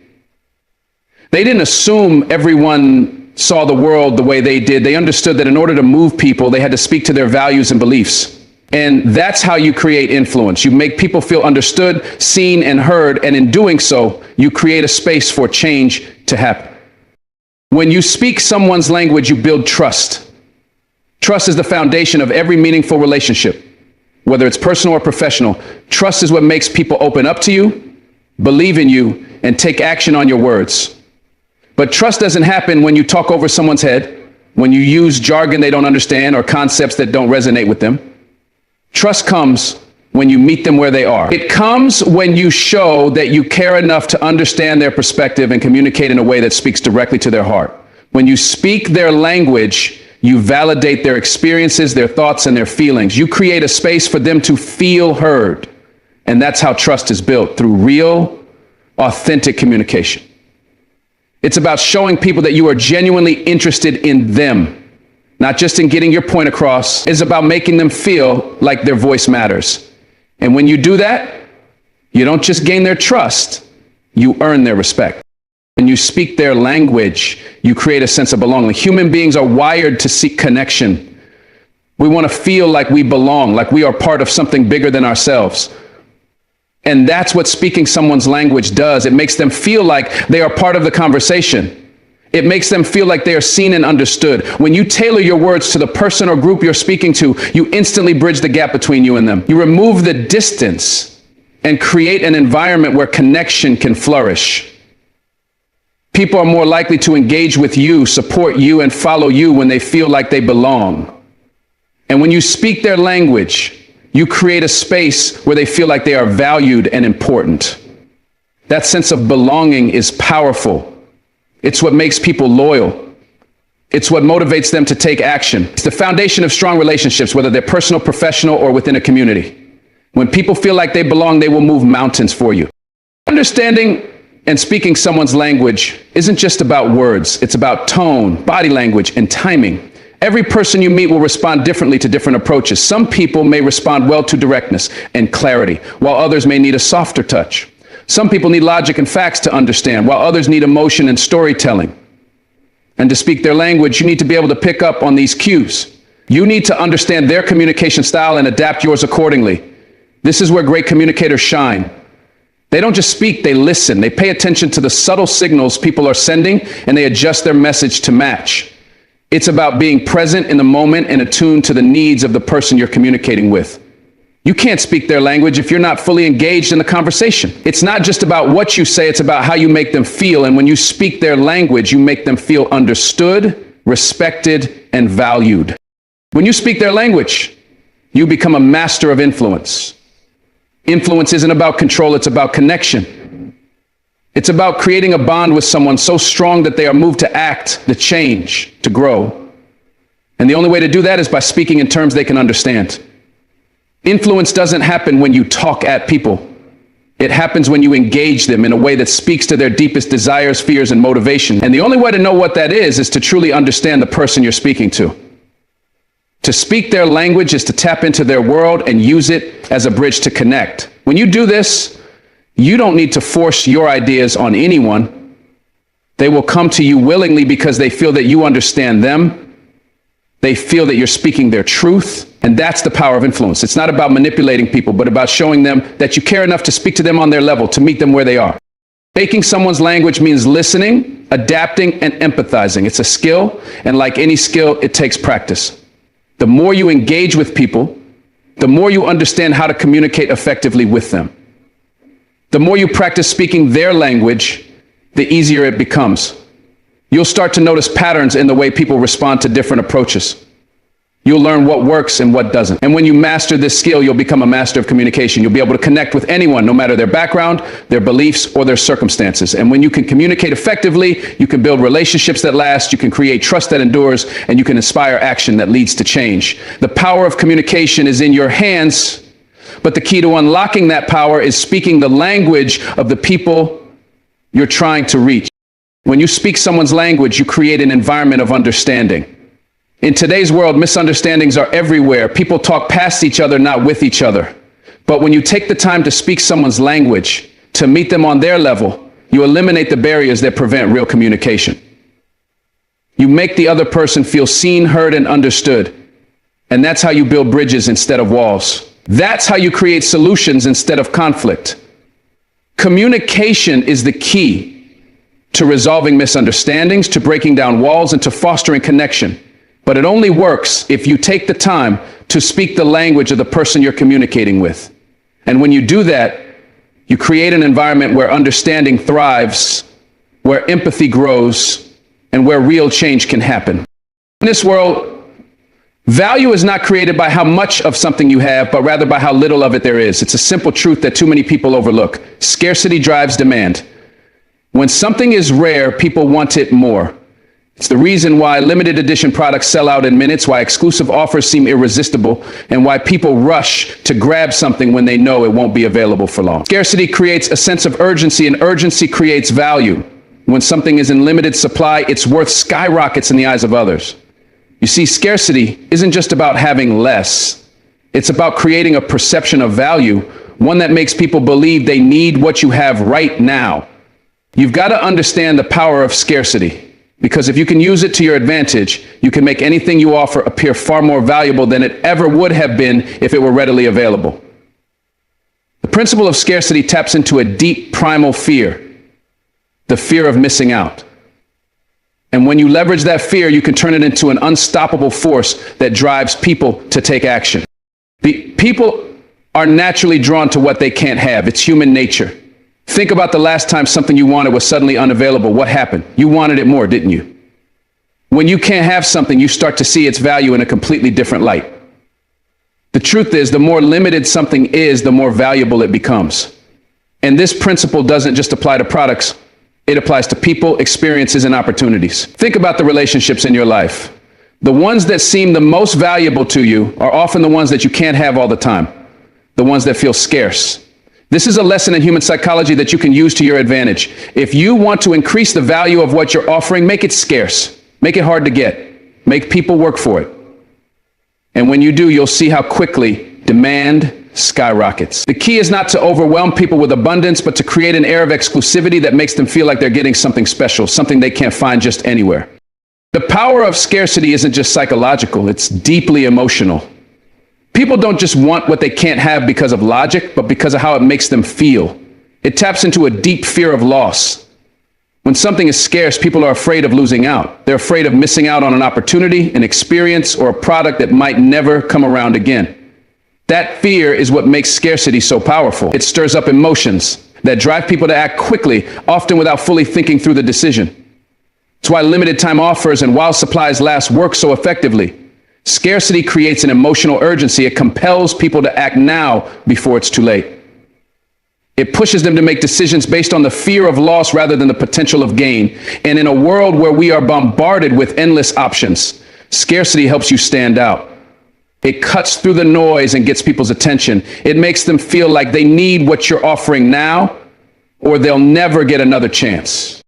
They didn't assume everyone saw the world the way they did. They understood that in order to move people, they had to speak to their values and beliefs. And that's how you create influence. You make people feel understood, seen, and heard, and in doing so, you create a space for change to happen. When you speak someone's language, you build trust. Trust is the foundation of every meaningful relationship, whether it's personal or professional. Trust is what makes people open up to you, believe in you, and take action on your words. But trust doesn't happen when you talk over someone's head, when you use jargon they don't understand or concepts that don't resonate with them. Trust comes when you meet them where they are. It comes when you show that you care enough to understand their perspective and communicate in a way that speaks directly to their heart. When you speak their language, you validate their experiences, their thoughts, and their feelings. You create a space for them to feel heard. And that's how trust is built, through real, authentic communication. It's about showing people that you are genuinely interested in them, not just in getting your point across. It's about making them feel like their voice matters. And when you do that, you don't just gain their trust, you earn their respect. When you speak their language, you create a sense of belonging. Human beings are wired to seek connection. We want to feel like we belong, like we are part of something bigger than ourselves. And that's what speaking someone's language does. It makes them feel like they are part of the conversation. It makes them feel like they are seen and understood. When you tailor your words to the person or group you're speaking to, you instantly bridge the gap between you and them. You remove the distance and create an environment where connection can flourish. People are more likely to engage with you, support you, and follow you when they feel like they belong. And when you speak their language, you create a space where they feel like they are valued and important. That sense of belonging is powerful. It's what makes people loyal. It's what motivates them to take action. It's the foundation of strong relationships, whether they're personal, professional, or within a community. When people feel like they belong, they will move mountains for you. Understanding and speaking someone's language isn't just about words. It's about tone, body language, and timing. Every person you meet will respond differently to different approaches. Some people may respond well to directness and clarity, while others may need a softer touch. Some people need logic and facts to understand, while others need emotion and storytelling. And to speak their language, you need to be able to pick up on these cues. You need to understand their communication style and adapt yours accordingly. This is where great communicators shine. They don't just speak, they listen. They pay attention to the subtle signals people are sending, and they adjust their message to match. It's about being present in the moment and attuned to the needs of the person you're communicating with. You can't speak their language if you're not fully engaged in the conversation. It's not just about what you say, it's about how you make them feel. And when you speak their language, you make them feel understood, respected, and valued. When you speak their language, you become a master of influence. Influence isn't about control, it's about connection. It's about creating a bond with someone so strong that they are moved to act, to change, to grow. And the only way to do that is by speaking in terms they can understand. Influence doesn't happen when you talk at people. It happens when you engage them in a way that speaks to their deepest desires, fears, and motivation. And the only way to know what that is to truly understand the person you're speaking to. To speak their language is to tap into their world and use it as a bridge to connect. When you do this, you don't need to force your ideas on anyone. They will come to you willingly because they feel that you understand them. They feel that you're speaking their truth. And that's the power of influence. It's not about manipulating people, but about showing them that you care enough to speak to them on their level, to meet them where they are. Speaking someone's language means listening, adapting, and empathizing. It's a skill, and like any skill, it takes practice. The more you engage with people, the more you understand how to communicate effectively with them. The more you practice speaking their language, the easier it becomes. You'll start to notice patterns in the way people respond to different approaches. You'll learn what works and what doesn't. And when you master this skill, you'll become a master of communication. You'll be able to connect with anyone, no matter their background, their beliefs, or their circumstances. And when you can communicate effectively, you can build relationships that last, you can create trust that endures, and you can inspire action that leads to change. The power of communication is in your hands, but the key to unlocking that power is speaking the language of the people you're trying to reach. When you speak someone's language, you create an environment of understanding. In today's world, misunderstandings are everywhere. People talk past each other, not with each other. But when you take the time to speak someone's language, to meet them on their level, you eliminate the barriers that prevent real communication. You make the other person feel seen, heard, and understood. And that's how you build bridges instead of walls. That's how you create solutions instead of conflict. Communication is the key to resolving misunderstandings, to breaking down walls, and to fostering connection. But it only works if you take the time to speak the language of the person you're communicating with. And when you do that, you create an environment where understanding thrives, where empathy grows, and where real change can happen. In this world, value is not created by how much of something you have, but rather by how little of it there is. It's a simple truth that too many people overlook. Scarcity drives demand. When something is rare, people want it more. It's the reason why limited edition products sell out in minutes, why exclusive offers seem irresistible, and why people rush to grab something when they know it won't be available for long. Scarcity creates a sense of urgency, and urgency creates value. When something is in limited supply, its worth skyrockets in the eyes of others. You see, scarcity isn't just about having less. It's about creating a perception of value, one that makes people believe they need what you have right now. You've got to understand the power of scarcity. Because if you can use it to your advantage, you can make anything you offer appear far more valuable than it ever would have been if it were readily available. The principle of scarcity taps into a deep primal fear, the fear of missing out. And when you leverage that fear, you can turn it into an unstoppable force that drives people to take action. The people are naturally drawn to what they can't have. It's human nature. Think about the last time something you wanted was suddenly unavailable. What happened? You wanted it more, didn't you? When you can't have something, you start to see its value in a completely different light. The truth is, the more limited something is, the more valuable it becomes. And this principle doesn't just apply to products. It applies to people, experiences, and opportunities. Think about the relationships in your life. The ones that seem the most valuable to you are often the ones that you can't have all the time. The ones that feel scarce. This is a lesson in human psychology that you can use to your advantage. If you want to increase the value of what you're offering, make it scarce. Make it hard to get. Make people work for it. And when you do, you'll see how quickly demand skyrockets. The key is not to overwhelm people with abundance, but to create an air of exclusivity that makes them feel like they're getting something special, something they can't find just anywhere. The power of scarcity isn't just psychological, it's deeply emotional. People don't just want what they can't have because of logic, but because of how it makes them feel. It taps into a deep fear of loss. When something is scarce, people are afraid of losing out. They're afraid of missing out on an opportunity, an experience, or a product that might never come around again. That fear is what makes scarcity so powerful. It stirs up emotions that drive people to act quickly, often without fully thinking through the decision. It's why limited time offers and while supplies last work so effectively. Scarcity creates an emotional urgency. It compels people to act now before it's too late. It pushes them to make decisions based on the fear of loss rather than the potential of gain. And in a world where we are bombarded with endless options, scarcity helps you stand out. It cuts through the noise and gets people's attention. It makes them feel like they need what you're offering now, or they'll never get another chance.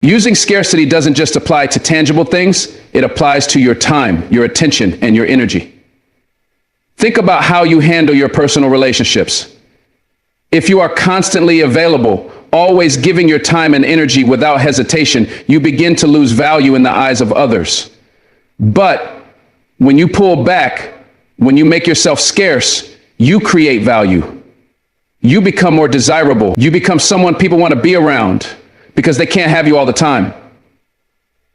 Using scarcity doesn't just apply to tangible things, it applies to your time, your attention, and your energy. Think about how you handle your personal relationships. If you are constantly available, always giving your time and energy without hesitation, you begin to lose value in the eyes of others. But when you pull back, when you make yourself scarce, you create value. You become more desirable. You become someone people want to be around because they can't have you all the time.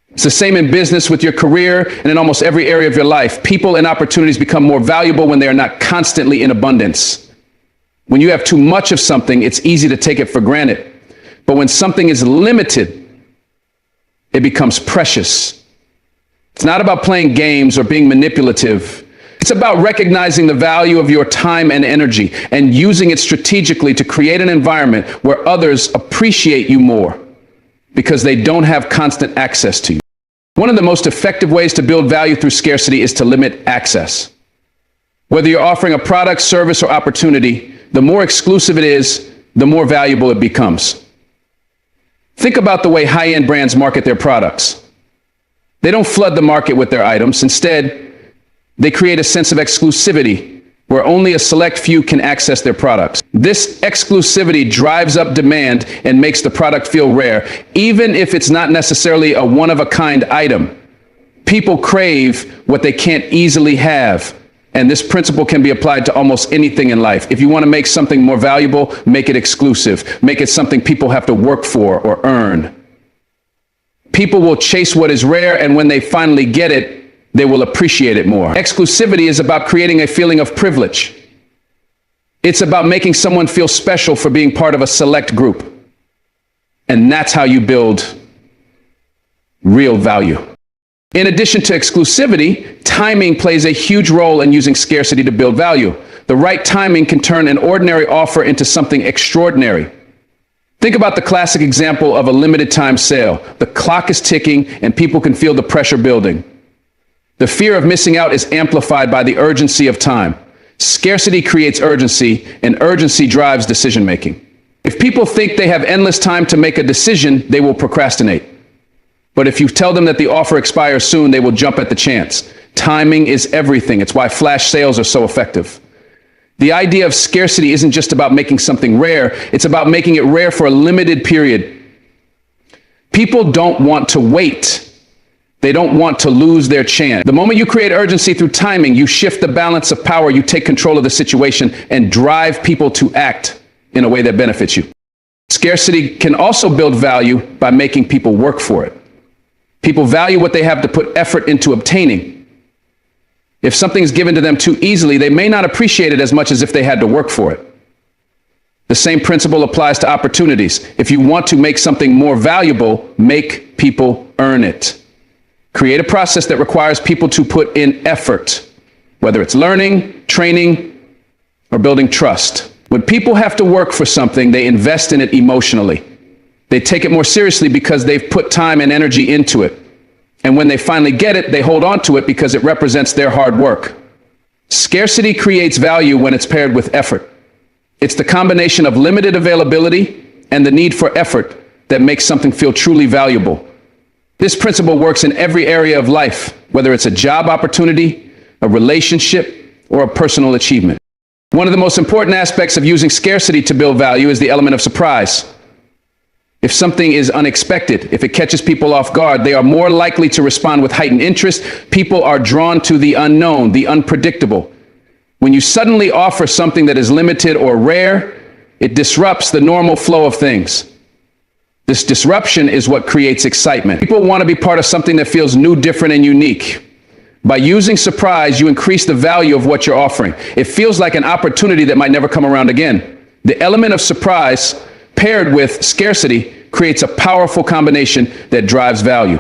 It's the same in business, with your career, and in almost every area of your life. People and opportunities become more valuable when they are not constantly in abundance. When you have too much of something, it's easy to take it for granted. But when something is limited, it becomes precious. It's not about playing games or being manipulative. It's about recognizing the value of your time and energy and using it strategically to create an environment where others appreciate you more because they don't have constant access to you. One of the most effective ways to build value through scarcity is to limit access. Whether you're offering a product, service, or opportunity, the more exclusive it is, the more valuable it becomes. Think about the way high-end brands market their products. They don't flood the market with their items. Instead, they create a sense of exclusivity where only a select few can access their products. This exclusivity drives up demand and makes the product feel rare, even if it's not necessarily a one-of-a-kind item. People crave what they can't easily have. And this principle can be applied to almost anything in life. If you want to make something more valuable, make it exclusive. Make it something people have to work for or earn. People will chase what is rare, and when they finally get it, they will appreciate it more. Exclusivity is about creating a feeling of privilege. It's about making someone feel special for being part of a select group. And that's how you build real value. In addition to exclusivity, timing plays a huge role in using scarcity to build value. The right timing can turn an ordinary offer into something extraordinary. Think about the classic example of a limited time sale. The clock is ticking and people can feel the pressure building. The fear of missing out is amplified by the urgency of time. Scarcity creates urgency, and urgency drives decision making. If people think they have endless time to make a decision, they will procrastinate. But if you tell them that the offer expires soon, they will jump at the chance. Timing is everything. It's why flash sales are so effective. The idea of scarcity isn't just about making something rare. It's about making it rare for a limited period. People don't want to wait. They don't want to lose their chance. The moment you create urgency through timing, you shift the balance of power, you take control of the situation, and drive people to act in a way that benefits you. Scarcity can also build value by making people work for it. People value what they have to put effort into obtaining. If something is given to them too easily, they may not appreciate it as much as if they had to work for it. The same principle applies to opportunities. If you want to make something more valuable, make people earn it. Create a process that requires people to put in effort, whether it's learning, training, or building trust. When people have to work for something, they invest in it emotionally. They take it more seriously because they've put time and energy into it. And when they finally get it, they hold on to it because it represents their hard work. Scarcity creates value when it's paired with effort. It's the combination of limited availability and the need for effort that makes something feel truly valuable. This principle works in every area of life, whether it's a job opportunity, a relationship, or a personal achievement. One of the most important aspects of using scarcity to build value is the element of surprise. If something is unexpected, if it catches people off guard, they are more likely to respond with heightened interest. People are drawn to the unknown, the unpredictable. When you suddenly offer something that is limited or rare, it disrupts the normal flow of things. This disruption is what creates excitement. People want to be part of something that feels new, different, and unique. By using surprise, you increase the value of what you're offering. It feels like an opportunity that might never come around again. The element of surprise paired with scarcity creates a powerful combination that drives value.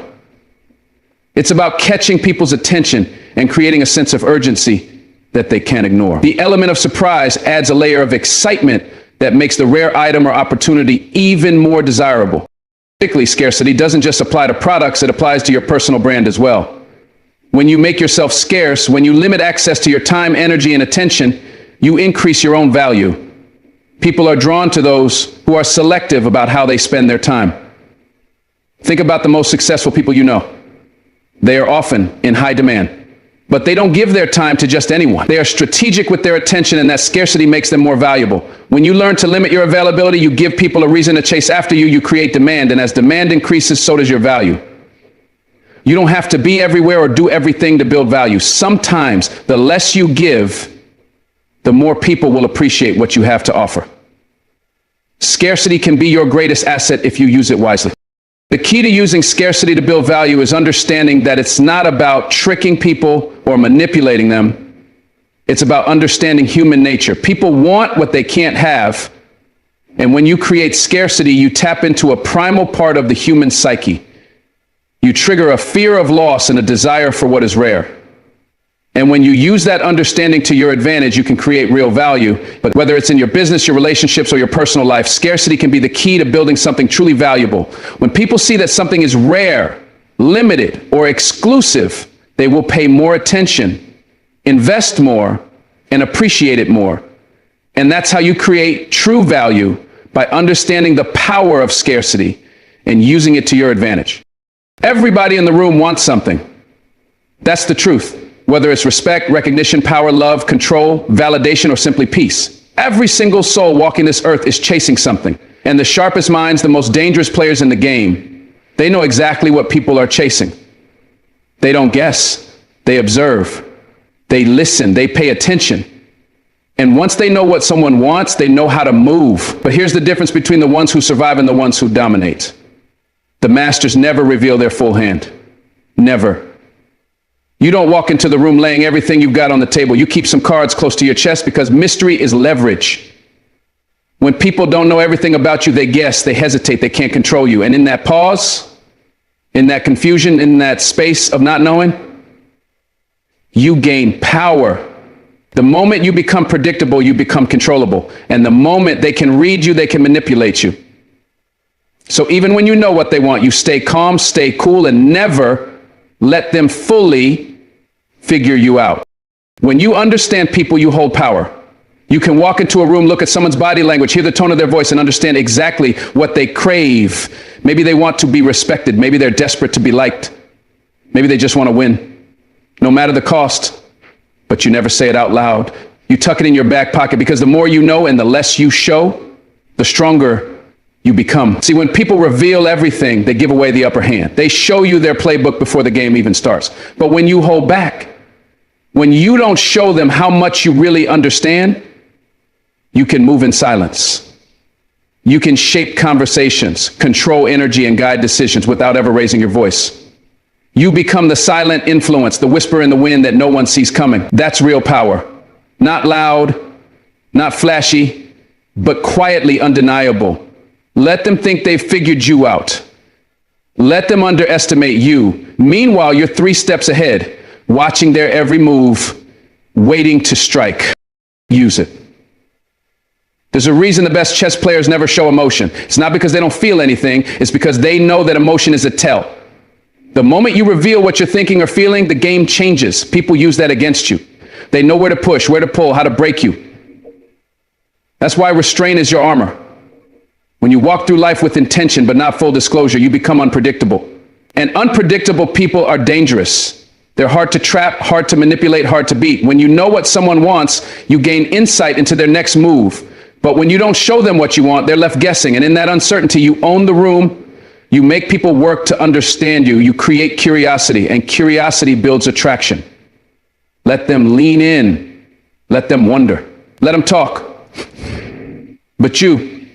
It's about catching people's attention and creating a sense of urgency that they can't ignore. The element of surprise adds a layer of excitement that makes the rare item or opportunity even more desirable. Particularly, scarcity doesn't just apply to products, it applies to your personal brand as well. When you make yourself scarce, when you limit access to your time, energy, and attention, you increase your own value. People are drawn to those who are selective about how they spend their time. Think about the most successful people you know. They are often in high demand, but they don't give their time to just anyone. They are strategic with their attention, and that scarcity makes them more valuable. When you learn to limit your availability, you give people a reason to chase after you, you create demand, and as demand increases, so does your value. You don't have to be everywhere or do everything to build value. Sometimes the less you give, the more people will appreciate what you have to offer. Scarcity can be your greatest asset if you use it wisely. The key to using scarcity to build value is understanding that it's not about tricking people or manipulating them. It's about understanding human nature. People want what they can't have. And when you create scarcity, you tap into a primal part of the human psyche. You trigger a fear of loss and a desire for what is rare. And when you use that understanding to your advantage, you can create real value. But whether it's in your business, your relationships, or your personal life, scarcity can be the key to building something truly valuable. When people see that something is rare, limited, or exclusive, they will pay more attention, invest more, and appreciate it more. And that's how you create true value, by understanding the power of scarcity and using it to your advantage. Everybody in the room wants something. That's the truth. Whether it's respect, recognition, power, love, control, validation, or simply peace. Every single soul walking this earth is chasing something. And the sharpest minds, the most dangerous players in the game, they know exactly what people are chasing. They don't guess. They observe. They listen. They pay attention. And once they know what someone wants, they know how to move. But here's the difference between the ones who survive and the ones who dominate. The masters never reveal their full hand. Never. You don't walk into the room laying everything you've got on the table. You keep some cards close to your chest because mystery is leverage. When people don't know everything about you, they guess, they hesitate, they can't control you. And in that pause, in that confusion, in that space of not knowing, you gain power. The moment you become predictable, you become controllable. And the moment they can read you, they can manipulate you. So even when you know what they want, you stay calm, stay cool, and never let them fully figure you out. When you understand people, you hold power. You can walk into a room, look at someone's body language, hear the tone of their voice, and understand exactly what they crave. Maybe they want to be respected. Maybe they're desperate to be liked. Maybe they just want to win, no matter the cost. But you never say it out loud. You tuck it in your back pocket, because the more you know and the less you show, the stronger you become. See, when people reveal everything, they give away the upper hand. They show you their playbook before the game even starts. But when you hold back, when you don't show them how much you really understand, you can move in silence. You can shape conversations, control energy, and guide decisions without ever raising your voice. You become the silent influence, the whisper in the wind that no one sees coming. That's real power. Not loud, not flashy, but quietly undeniable. Let them think they've figured you out. Let them underestimate you. Meanwhile, you're 3 steps ahead, watching their every move, waiting to strike. Use it. There's a reason the best chess players never show emotion. It's not because they don't feel anything. It's because they know that emotion is a tell. The moment you reveal what you're thinking or feeling, the game changes. People use that against you. They know where to push, where to pull, how to break you. That's why restraint is your armor. When you walk through life with intention but not full disclosure, you become unpredictable. And unpredictable people are dangerous. They're hard to trap, hard to manipulate, hard to beat. When you know what someone wants, you gain insight into their next move. But when you don't show them what you want, they're left guessing. And in that uncertainty, you own the room. You make people work to understand you. You create curiosity, and curiosity builds attraction. Let them lean in. Let them wonder. Let them talk. But you,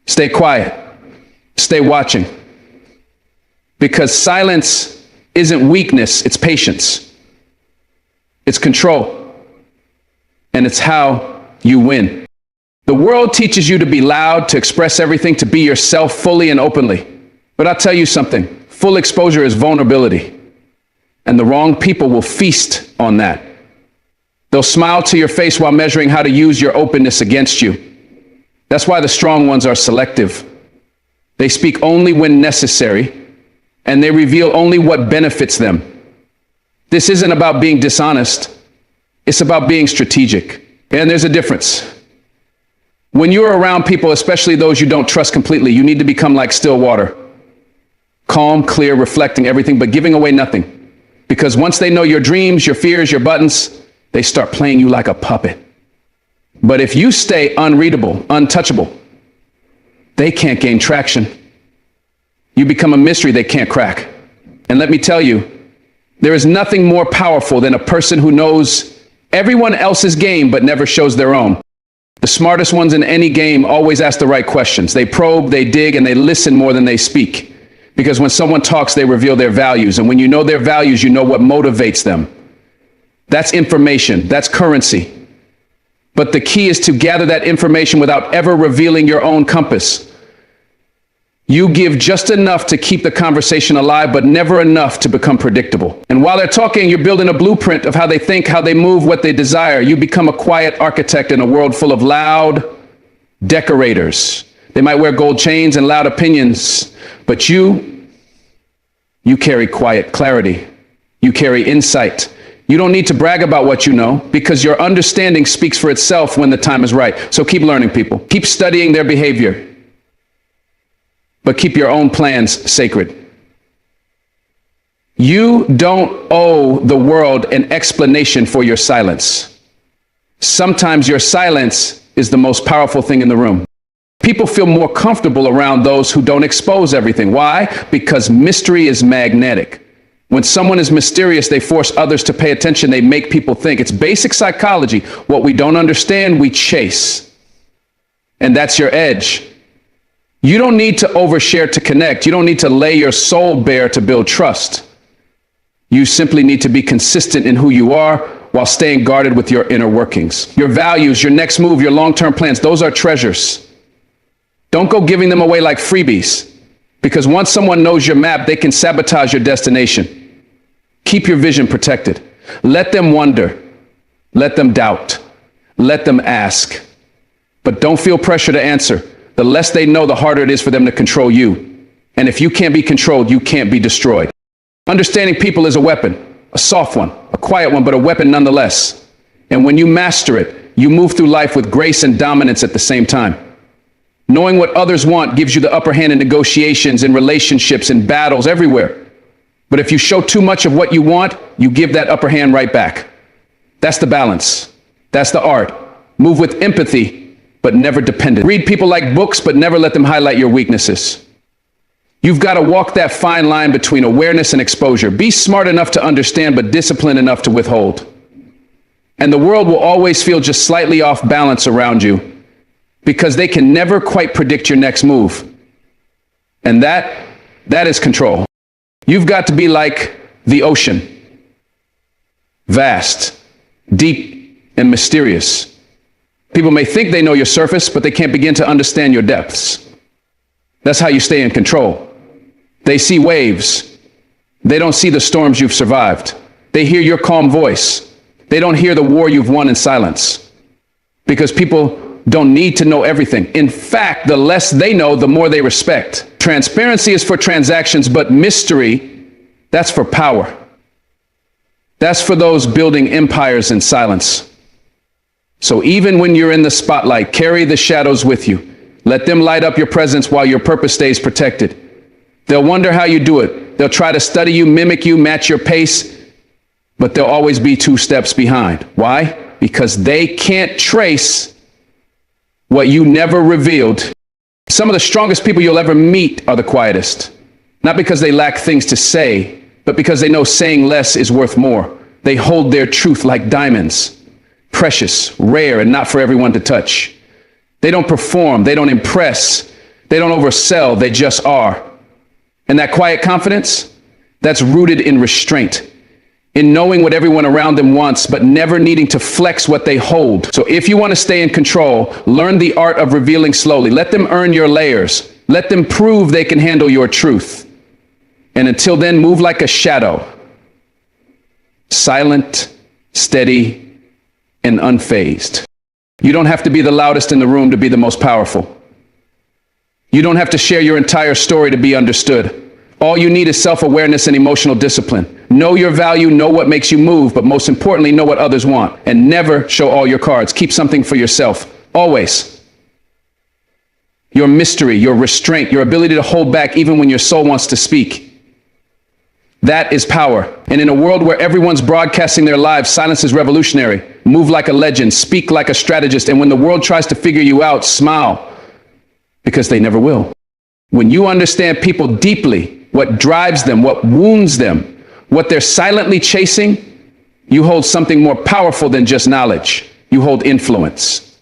stay quiet. Stay watching. Because silence isn't weakness, it's patience. It's control. And it's how you win. The world teaches you to be loud, to express everything, to be yourself fully and openly. But I'll tell you something. Full exposure is vulnerability. And the wrong people will feast on that. They'll smile to your face while measuring how to use your openness against you. That's why the strong ones are selective. They speak only when necessary, and they reveal only what benefits them. This isn't about being dishonest. It's about being strategic. And there's a difference. When you're around people, especially those you don't trust completely, you need to become like still water. Calm, clear, reflecting everything, but giving away nothing. Because once they know your dreams, your fears, your buttons, they start playing you like a puppet. But if you stay unreadable, untouchable, they can't gain traction. You become a mystery they can't crack. And let me tell you, there is nothing more powerful than a person who knows everyone else's game but never shows their own. The smartest ones in any game always ask the right questions. They probe, they dig, and they listen more than they speak. Because when someone talks, they reveal their values. And when you know their values, you know what motivates them. That's information. That's currency. But the key is to gather that information without ever revealing your own compass. You give just enough to keep the conversation alive, but never enough to become predictable. And while they're talking, you're building a blueprint of how they think, how they move, what they desire. You become a quiet architect in a world full of loud decorators. They might wear gold chains and loud opinions, but you carry quiet clarity. You carry insight. You don't need to brag about what you know because your understanding speaks for itself when the time is right. So keep learning, people. Keep studying their behavior. But keep your own plans sacred. You don't owe the world an explanation for your silence. Sometimes your silence is the most powerful thing in the room. People feel more comfortable around those who don't expose everything. Why? Because mystery is magnetic. When someone is mysterious, they force others to pay attention. They make people think. It's basic psychology. What we don't understand, we chase. And that's your edge. You don't need to overshare to connect. You don't need to lay your soul bare to build trust. You simply need to be consistent in who you are while staying guarded with your inner workings. Your values, your next move, your long-term plans, those are treasures. Don't go giving them away like freebies, because once someone knows your map, they can sabotage your destination. Keep your vision protected. Let them wonder. Let them doubt. Let them ask. But don't feel pressure to answer. The less they know, the harder it is for them to control you. And if you can't be controlled, you can't be destroyed. Understanding people is a weapon, a soft one, a quiet one, but a weapon nonetheless. And when you master it, you move through life with grace and dominance at the same time. Knowing what others want gives you the upper hand in negotiations, in relationships, in battles, everywhere. But if you show too much of what you want, you give that upper hand right back. That's the balance. That's the art. Move with empathy, but never dependent. Read people like books, but never let them highlight your weaknesses. You've got to walk that fine line between awareness and exposure. Be smart enough to understand, but disciplined enough to withhold. And the world will always feel just slightly off balance around you because they can never quite predict your next move. And that is control. You've got to be like the ocean. Vast, deep, and mysterious. People may think they know your surface, but they can't begin to understand your depths. That's how you stay in control. They see waves. They don't see the storms you've survived. They hear your calm voice. They don't hear the war you've won in silence. Because people don't need to know everything. In fact, the less they know, the more they respect. Transparency is for transactions, but mystery, that's for power. That's for those building empires in silence. So even when you're in the spotlight, carry the shadows with you. Let them light up your presence while your purpose stays protected. They'll wonder how you do it. They'll try to study you, mimic you, match your pace, but they'll always be 2 steps behind. Why? Because they can't trace what you never revealed. Some of the strongest people you'll ever meet are the quietest. Not because they lack things to say, but because they know saying less is worth more. They hold their truth like diamonds. Precious, rare, and not for everyone to touch. They don't perform, they don't impress, they don't oversell, they just are. And that quiet confidence, that's rooted in restraint, in knowing what everyone around them wants, but never needing to flex what they hold. So if you want to stay in control, learn the art of revealing slowly. Let them earn your layers. Let them prove they can handle your truth. And until then, move like a shadow. Silent, steady, and unfazed. You don't have to be the loudest in the room to be the most powerful. You don't have to share your entire story to be understood. All you need is self-awareness and emotional discipline. Know your value, know what makes you move, but most importantly, know what others want. And never show all your cards. Keep something for yourself. Always. Your mystery, your restraint, your ability to hold back even when your soul wants to speak. That is power. And in a world where everyone's broadcasting their lives, silence is revolutionary. Move like a legend, speak like a strategist, and when the world tries to figure you out, smile, because they never will. When you understand people deeply, what drives them, what wounds them, what they're silently chasing, you hold something more powerful than just knowledge. You hold influence.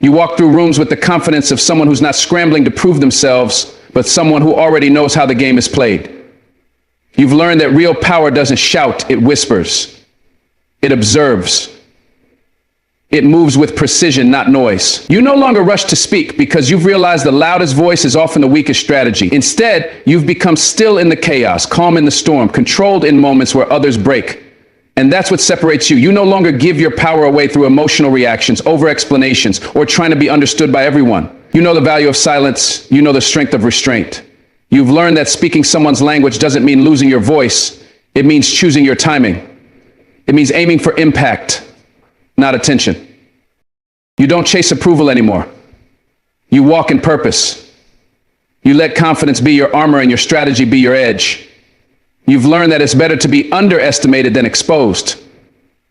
You walk through rooms with the confidence of someone who's not scrambling to prove themselves, but someone who already knows how the game is played. You've learned that real power doesn't shout, it whispers. It observes. It moves with precision, not noise. You no longer rush to speak because you've realized the loudest voice is often the weakest strategy. Instead, you've become still in the chaos, calm in the storm, controlled in moments where others break. And that's what separates you. You no longer give your power away through emotional reactions, over-explanations, or trying to be understood by everyone. You know the value of silence. You know the strength of restraint. You've learned that speaking someone's language doesn't mean losing your voice. It means choosing your timing. It means aiming for impact, not attention. You don't chase approval anymore. You walk in purpose. You let confidence be your armor and your strategy be your edge. You've learned that it's better to be underestimated than exposed.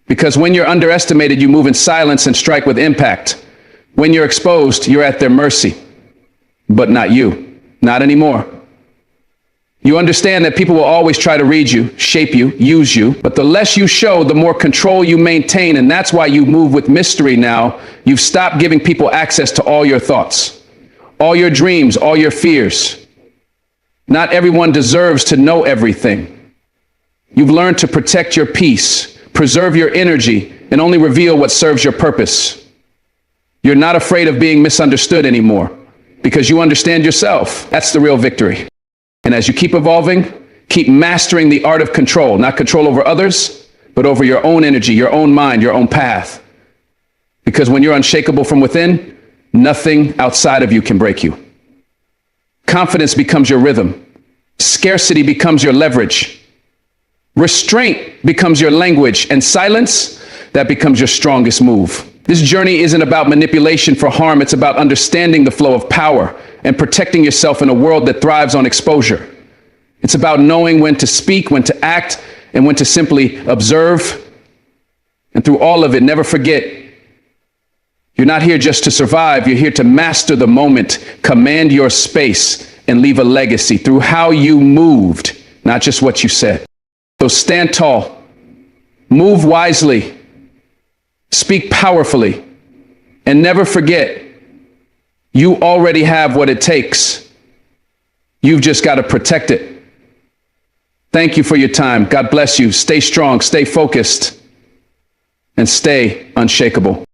Because when you're underestimated, you move in silence and strike with impact. When you're exposed, you're at their mercy. But not you. Not anymore. You understand that people will always try to read you, shape you, use you, but the less you show, the more control you maintain, and that's why you move with mystery now. You've stopped giving people access to all your thoughts, all your dreams, all your fears. Not everyone deserves to know everything. You've learned to protect your peace, preserve your energy, and only reveal what serves your purpose. You're not afraid of being misunderstood anymore because you understand yourself. That's the real victory. And as you keep evolving, keep mastering the art of control, not control over others, but over your own energy, your own mind, your own path. Because when you're unshakable from within, nothing outside of you can break you. Confidence becomes your rhythm. Scarcity becomes your leverage. Restraint becomes your language, and silence, that becomes your strongest move. This journey isn't about manipulation for harm. It's about understanding the flow of power and protecting yourself in a world that thrives on exposure. It's about knowing when to speak, when to act, and when to simply observe. And through all of it, never forget, you're not here just to survive. You're here to master the moment, command your space, and leave a legacy through how you moved, not just what you said. So stand tall, move wisely, speak powerfully, and never forget, you already have what it takes. You've just got to protect it. Thank you for your time. God bless you. Stay strong, stay focused, and stay unshakable.